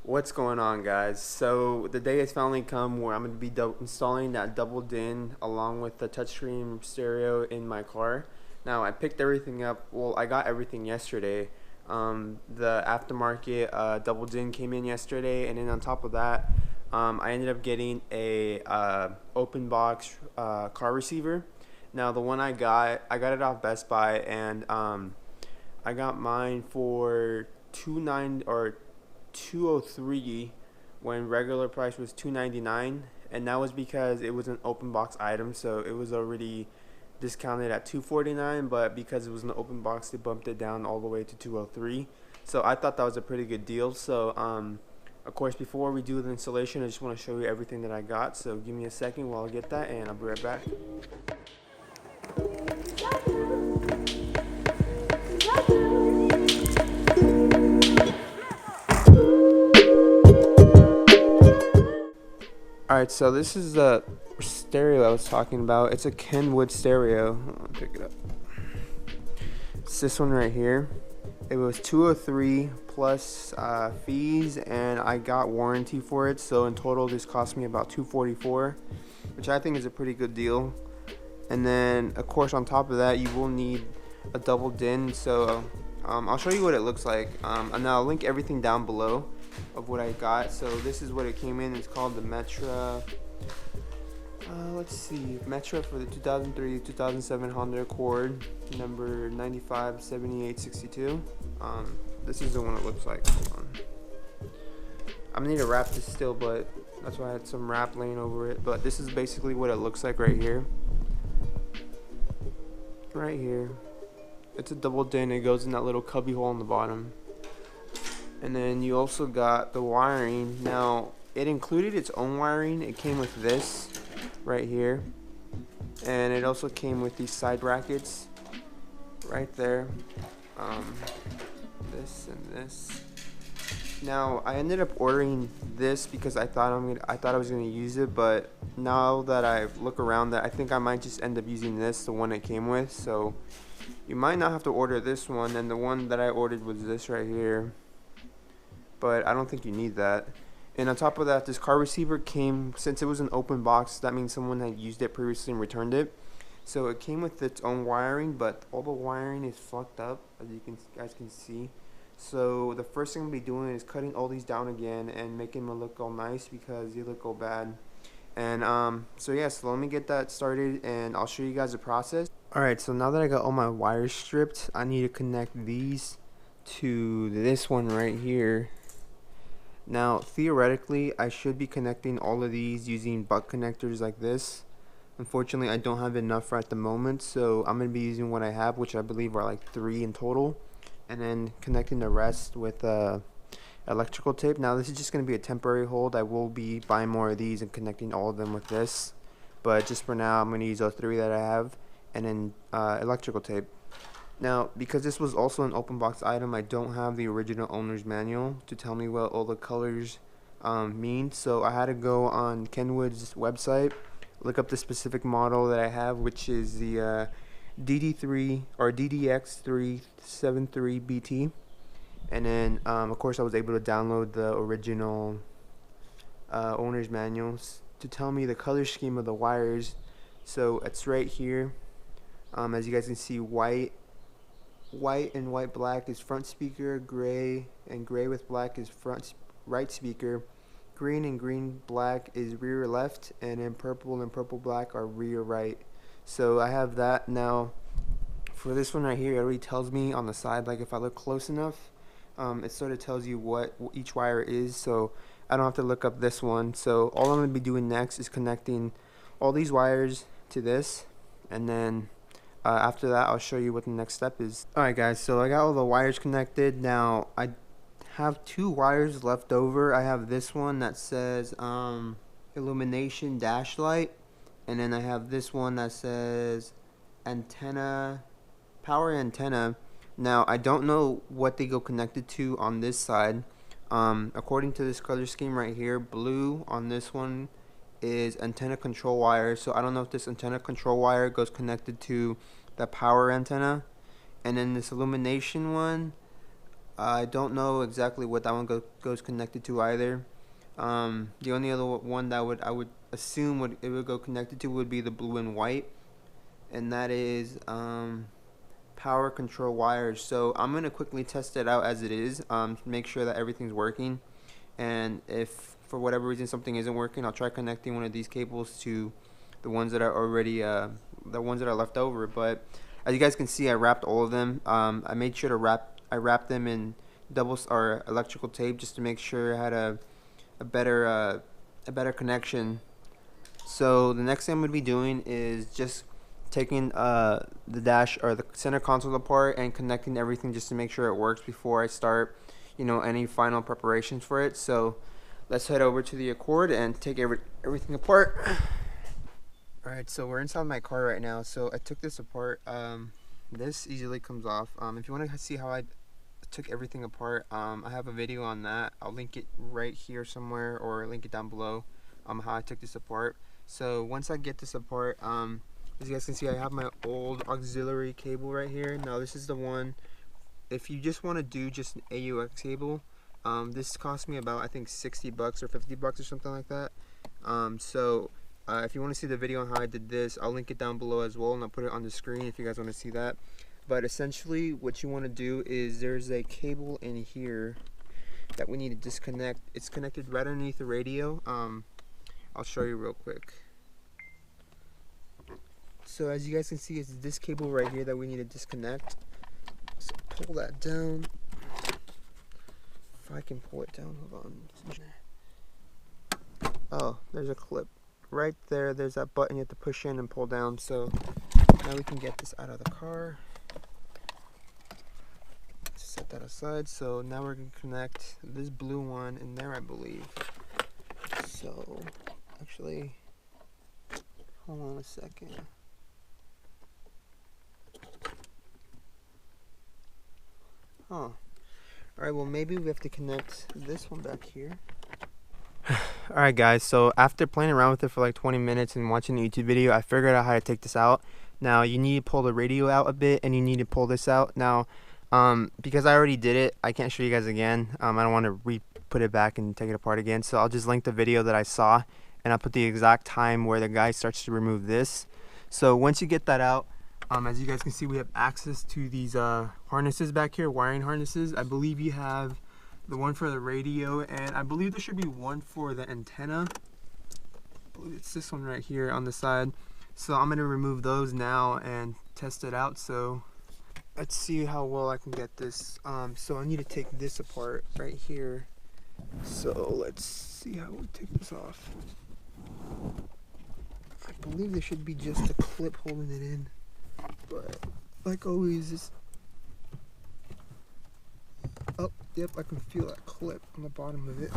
What's going on, guys? So the day has finally come where I'm going to be installing that double din along with the touchscreen stereo in my car. Now I picked everything up. Well, I got everything yesterday. The aftermarket double din came in yesterday, and then on top of that, I ended up getting a open box car receiver. Now the one I got it off Best Buy, and I got mine for 203 when regular price was 299, and that was because it was an open box item, so it was already discounted at 249, but because it was an open box they bumped it down all the way to 203. So I thought that was a pretty good deal. So of course, before we do the installation, I just want to show you everything that I got, so give me a second while I get that and I'll be right back. Alright, so this is the stereo I was talking about. It's a Kenwood stereo. I'll pick it up. It's this one right here. It was 203 plus fees, and I got warranty for it. So in total, this cost me about 244, which I think is a pretty good deal. And then, of course, on top of that, you will need a double din. So I'll show you what it looks like, and I'll link everything down below of what I got. So this is what it came in. It's called the Metra. Let's see, Metra for the 2003-2007 Honda Accord, number 957862. This is the one it looks like. Hold on. I'm gonna need to wrap this still, but that's why I had some wrap laying over it. But this is basically what it looks like right here. Right here. It's a double din. It goes in that little cubby hole on the bottom. And then you also got the wiring. Now, it included its own wiring. It came with this right here. And it also came with these side brackets right there. This and this. Now, I ended up ordering this because I thought I was gonna use it, but now that I look around, that I think I might just end up using this, the one it came with. So you might not have to order this one, and the one that I ordered was this right here. But I don't think you need that. And on top of that, this car receiver came, since it was an open box, that means someone had used it previously and returned it. So it came with its own wiring, but all the wiring is fucked up, as you guys can see. So the first thing I'm gonna be doing is cutting all these down again and making them look all nice because they look all bad. And so yeah, so let me get that started and I'll show you guys the process. Alright, so now that I got all my wires stripped, I need to connect these to this one right here. Now, theoretically, I should be connecting all of these using butt connectors like this. Unfortunately, I don't have enough right at the moment, so I'm going to be using what I have, which I believe are like 3 in total, and then connecting the rest with electrical tape. Now, this is just going to be a temporary hold. I will be buying more of these and connecting all of them with this, but just for now, I'm going to use those 3 that I have, and then electrical tape. Now, because this was also an open box item, I don't have the original owner's manual to tell me what all the colors mean. So I had to go on Kenwood's website, look up the specific model that I have, which is the DD3 or DDX373BT. And then, of course, I was able to download the original owner's manuals to tell me the color scheme of the wires. So it's right here. As you guys can see, white and white black is front speaker, gray and gray with black is right speaker, green and green black is rear left, and then purple and purple black are rear right. So I have that. Now for this one right here, it already tells me on the side, like if I look close enough, it sort of tells you what each wire is, so I don't have to look up this one. So all I'm going to be doing next is connecting all these wires to this, and then after that, I'll show you what the next step is. Alright guys, so I got all the wires connected. Now, I have 2 wires left over. I have this one that says illumination dash light, and then I have this one that says antenna, power antenna. Now, I don't know what they go connected to on this side. According to this color scheme right here, blue on this one is antenna control wire, so I don't know if this antenna control wire goes connected to the power antenna. And then this illumination one, I don't know exactly what that one goes connected to either. The only other one that I would assume it would go connected to would be the blue and white, and that is power control wires. So I'm gonna quickly test it out as it is, make sure that everything's working, and if for whatever reason something isn't working, I'll try connecting one of these cables to the ones that are already the ones that are left over. But as you guys can see, I wrapped all of them. I made sure to wrap them in double or electrical tape just to make sure I had a better connection. So the next thing I'm gonna be doing is just taking the dash or the center console apart and connecting everything just to make sure it works before I start, any final preparations for it. So let's head over to the Accord and take everything apart. Alright, so we're inside my car right now. So I took this apart. This easily comes off. If you want to see how I took everything apart, I have a video on that. I'll link it right here somewhere or link it down below, how I took this apart. So once I get this apart, as you guys can see, I have my old auxiliary cable right here. Now this is the one, if you just want to do just an AUX cable, this cost me about, I think, 60 bucks or 50 bucks or something like that. If you want to see the video on how I did this, I'll link it down below as well, and I'll put it on the screen if you guys want to see that. But essentially what you want to do is there's a cable in here that we need to disconnect. It's connected right underneath the radio. I'll show you real quick. So as you guys can see, it's this cable right here that we need to disconnect. So pull that down. If I can pull it down, hold on. Oh, there's a clip. Right there, there's that button you have to push in and pull down. So now we can get this out of the car. Set that aside. So now we're going to connect this blue one in there, I believe. So actually, hold on a second. Huh. Alright, well maybe we have to connect this one back here. Alright guys, so after playing around with it for like 20 minutes and watching a YouTube video, I figured out how to take this out. Now you need to pull the radio out a bit and you need to pull this out. Now because I already did it, I can't show you guys again. I don't want to put it back and take it apart again, so I'll just link the video that I saw and I'll put the exact time where the guy starts to remove this. So once you get that out, as you guys can see, we have access to these harnesses back here, wiring harnesses. I believe you have the one for the radio, and I believe there should be one for the antenna. I believe it's this one right here on the side. So I'm going to remove those now and test it out. So let's see how well I can get this. So I need to take this apart right here. So let's see how we take this off. I believe there should be just a clip holding it in, but like always, oh, yep, I can feel that clip on the bottom of it.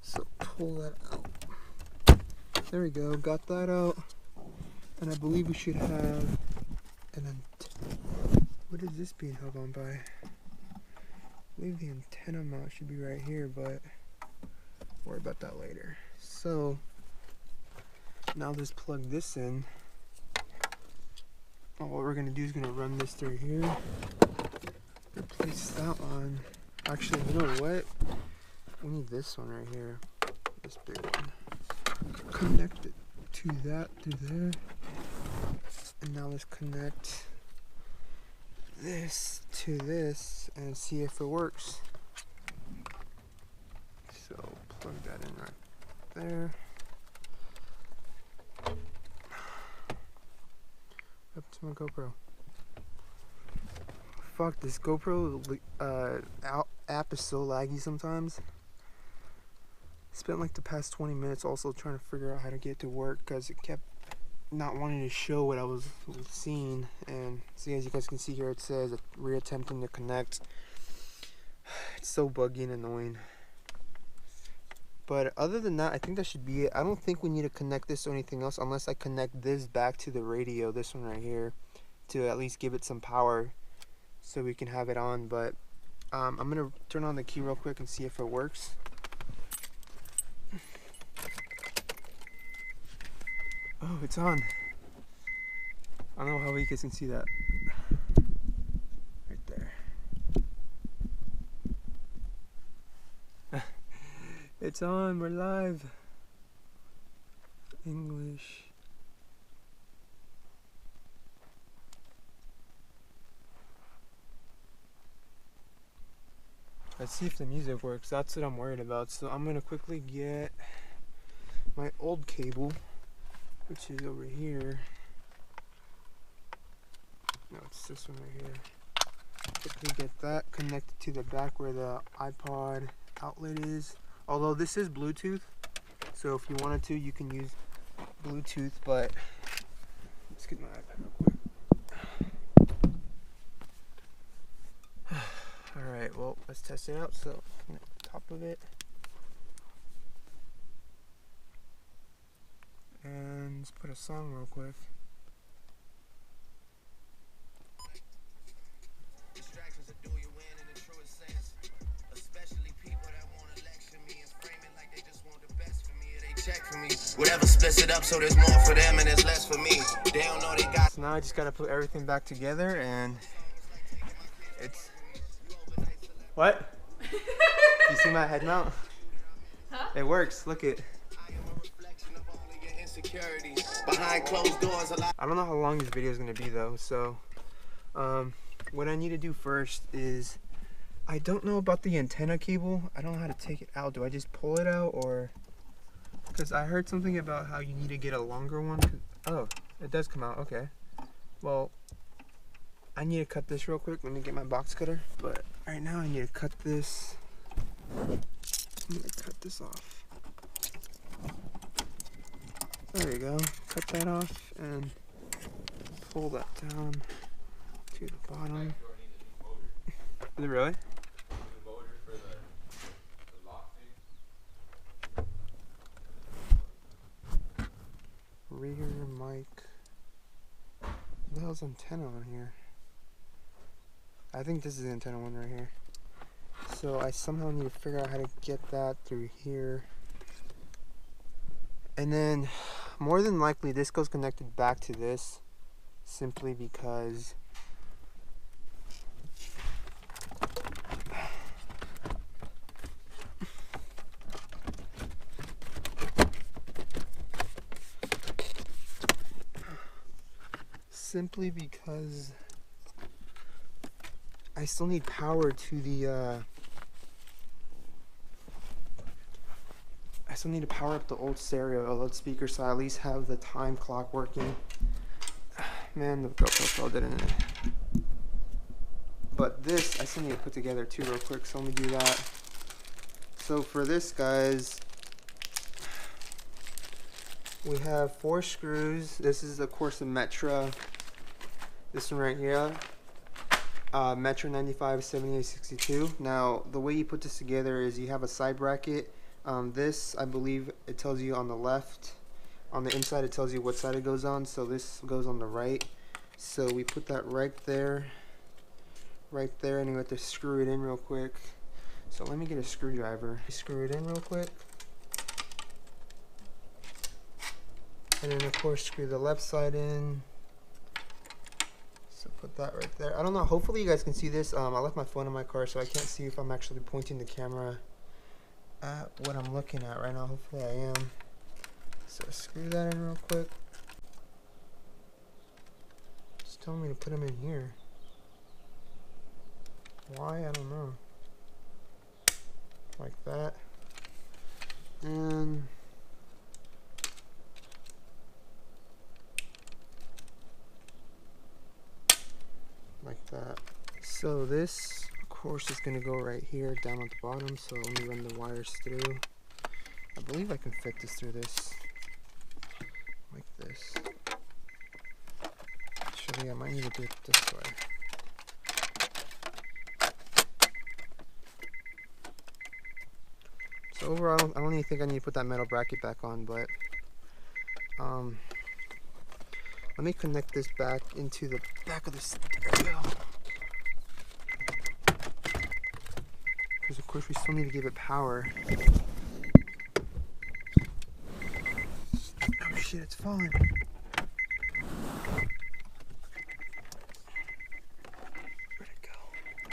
So pull that out. There we go, got that out. And I believe we should have what is this being held on by? I believe the antenna mount should be right here, but worry about that later. So now let's plug this in. What we're gonna do is gonna run this through here. Replace that one. Actually, you know what? We need this one right here. This big one. Connect it to that through there. And now let's connect this to this and see if it works. So plug that in right there. Up to my GoPro. Fuck, this GoPro app is so laggy sometimes. Spent like the past 20 minutes also trying to figure out how to get it to work because it kept not wanting to show what I was seeing. And see, as you guys can see here, it says reattempting to connect. It's so buggy and annoying. But other than that, I think that should be it. I don't think we need to connect this to anything else unless I connect this back to the radio, this one right here, to at least give it some power so we can have it on. But I'm going to turn on the key real quick and see if it works. Oh, it's on. I don't know how you guys can see that. Right there. It's on, we're live. English. Let's see if the music works. That's what I'm worried about. So I'm gonna quickly get my old cable, which is over here. No, it's this one right here. Quickly get that connected to the back where the iPod outlet is. Although this is Bluetooth, so if you wanted to, you can use Bluetooth, but let's get my iPad real quick. Alright, well, let's test it out. So, connect the top of it. And let's put a song real quick. Whatever splits it up so there's more for them and there's less for me. They don't know they got. So now I just gotta put everything back together and it's. What? You see my head mount? Huh? It works. Look it. Behind closed doors, I don't know how long this video is gonna be though. So, what I need to do first is, I don't know about the antenna cable. I don't know how to take it out. Do I just pull it out or? Because I heard something about how you need to get a longer one. Oh, it does come out. Okay. Well, I need to cut this real quick. Let me get my box cutter. But right now I need to cut this. I'm going to cut this off. There we go. Cut that off and pull that down to the bottom. Is it really? Rear mic. What the hell's antenna on here? I think this is the antenna one right here. So I somehow need to figure out how to get that through here. And then more than likely this goes connected back to this simply because I still need power to the I still need to power up the old stereo loudspeaker so I at least have the time clock working. Man, the GoPro fell, didn't it? But this I still need to put together too real quick, so let me do that. So for this, guys, we have 4 screws. This is of course a Metra. This one right here, Metra 957862. Now the way you put this together is you have a side bracket. This, I believe, it tells you on the left. On the inside, it tells you what side it goes on. So this goes on the right. So we put that right there, and you have to screw it in real quick. So let me get a screwdriver. Screw it in real quick. And then of course screw the left side in. So put that right there. I don't know, hopefully you guys can see this. I left my phone in my car so I can't see if I'm actually pointing the camera at what I'm looking at right now. Hopefully I am. So screw that in real quick. It's telling me to put them in here. Why? I don't know. Like that. And like that. So this, of course, is going to go right here down at the bottom. So let me run the wires through. I believe I can fit this through this. Like this. Actually, I might need to do it this way. So overall, I don't even think I need to put that metal bracket back on, but let me connect this back into the back of the stereo. Because of course we still need to give it power. Oh shit, it's falling. Where'd it go?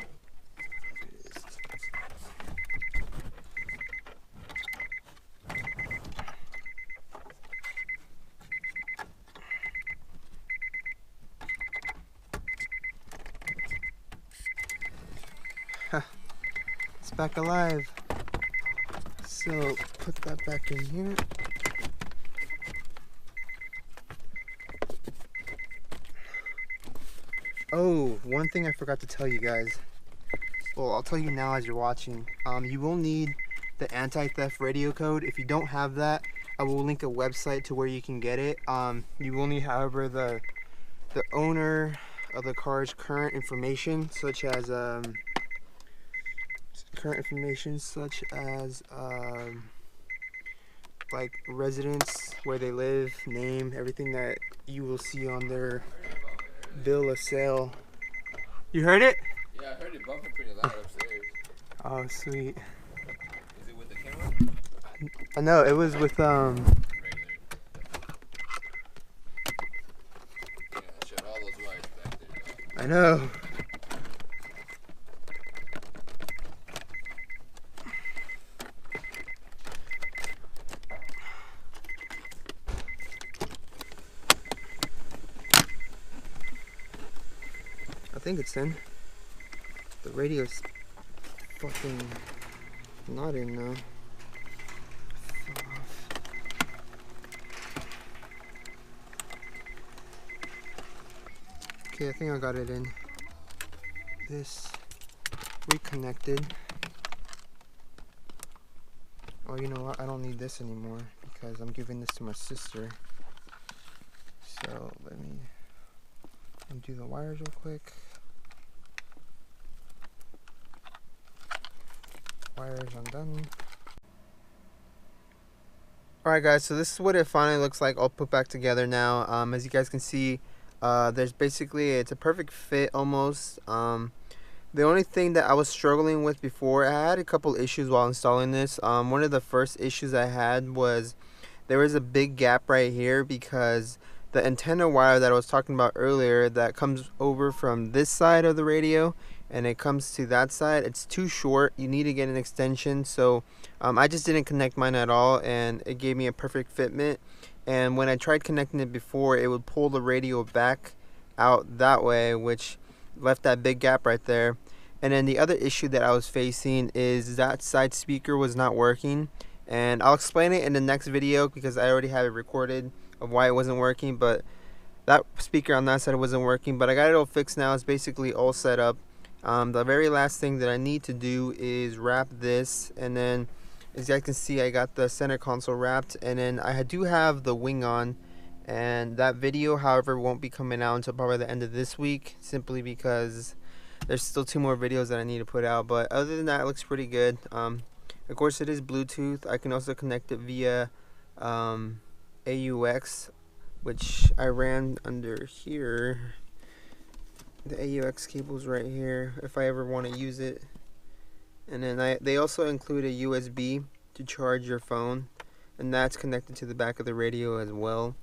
There it is. back alive. So put that back in here. Oh, one thing I forgot to tell you guys. Well, I'll tell you now as you're watching. You will need the anti-theft radio code. If you don't have that, I will link a website to where you can get it. You will need, however, the owner of the car's current information, such as like residence, where they live, name, everything that you will see on their bill of sale. You heard it? Yeah, I heard it bumping pretty loud upstairs. Oh, sweet. Is it with the camera? No, it was with Regular. Yeah, shut all those wires back there. I know. I think it's in. The radio's fucking not in now. Okay, I think I got it in. This reconnected. Oh, you know what? I don't need this anymore because I'm giving this to my sister. So let me undo the wires real quick. Wires undone. Alright guys, so this is what it finally looks like all put back together now. As you guys can see, there's basically, it's a perfect fit almost. The only thing that I was struggling with before, I had a couple issues while installing this. One of the first issues I had was there was a big gap right here because the antenna wire that I was talking about earlier that comes over from this side of the radio and it comes to that side, it's too short. You need to get an extension. So I just didn't connect mine at all, and it gave me a perfect fitment. And when I tried connecting it before, it would pull the radio back out that way, which left that big gap right there. And then the other issue that I was facing is that side speaker was not working, and I'll explain it in the next video because I already have it recorded of why it wasn't working. But that speaker on that side wasn't working, but I got it all fixed now. It's basically all set up. The very last thing that I need to do is wrap this, and then as you guys can see, I got the center console wrapped, and then I do have the wing on. And that video, however, won't be coming out until probably the end of this week, simply because there's still 2 more videos that I need to put out. But other than that, it looks pretty good. Of course, it is Bluetooth. I can also connect it via AUX, which I ran under here. The AUX cable's right here if I ever want to use it. And then they also include a USB to charge your phone, and that's connected to the back of the radio as well.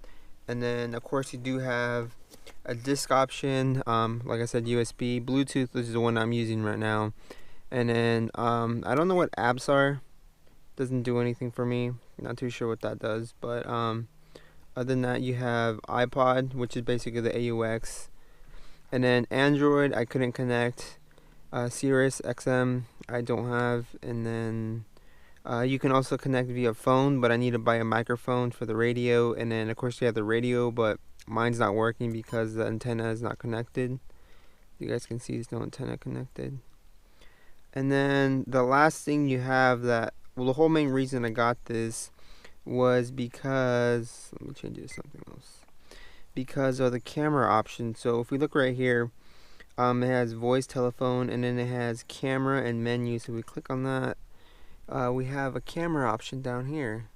And then of course you do have a disc option, like I said, USB. Bluetooth is the one I'm using right now. And then I don't know what apps are. Doesn't do anything for me. Not too sure what that does. But other than that, you have iPod, which is basically the AUX. And then Android, I couldn't connect. Sirius XM, I don't have. And then you can also connect via phone, but I need to buy a microphone for the radio. And then of course you have the radio, but mine's not working because the antenna is not connected. You guys can see there's no antenna connected. And then the last thing you have that, well, the whole main reason I got this was because, let me change it to something else, because of the camera option. So if we look right here, it has voice, telephone, and then it has camera and menu. So we click on that, we have a camera option down here,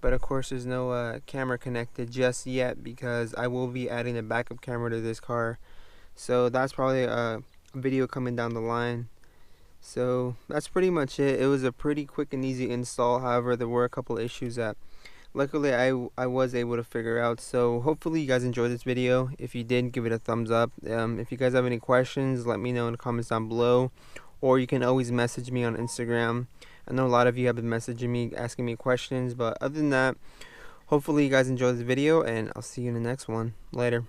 but of course there's no camera connected just yet because I will be adding a backup camera to this car. So that's probably a video coming down the line. So that's pretty much it. It was a pretty quick and easy install. However, there were a couple issues that luckily I was able to figure out. So hopefully you guys enjoyed this video. If you did, give it a thumbs up. If you guys have any questions, let me know in the comments down below, or you can always message me on Instagram. I know a lot of you have been messaging me, asking me questions, but other than that, hopefully you guys enjoyed this video, and I'll see you in the next one. Later.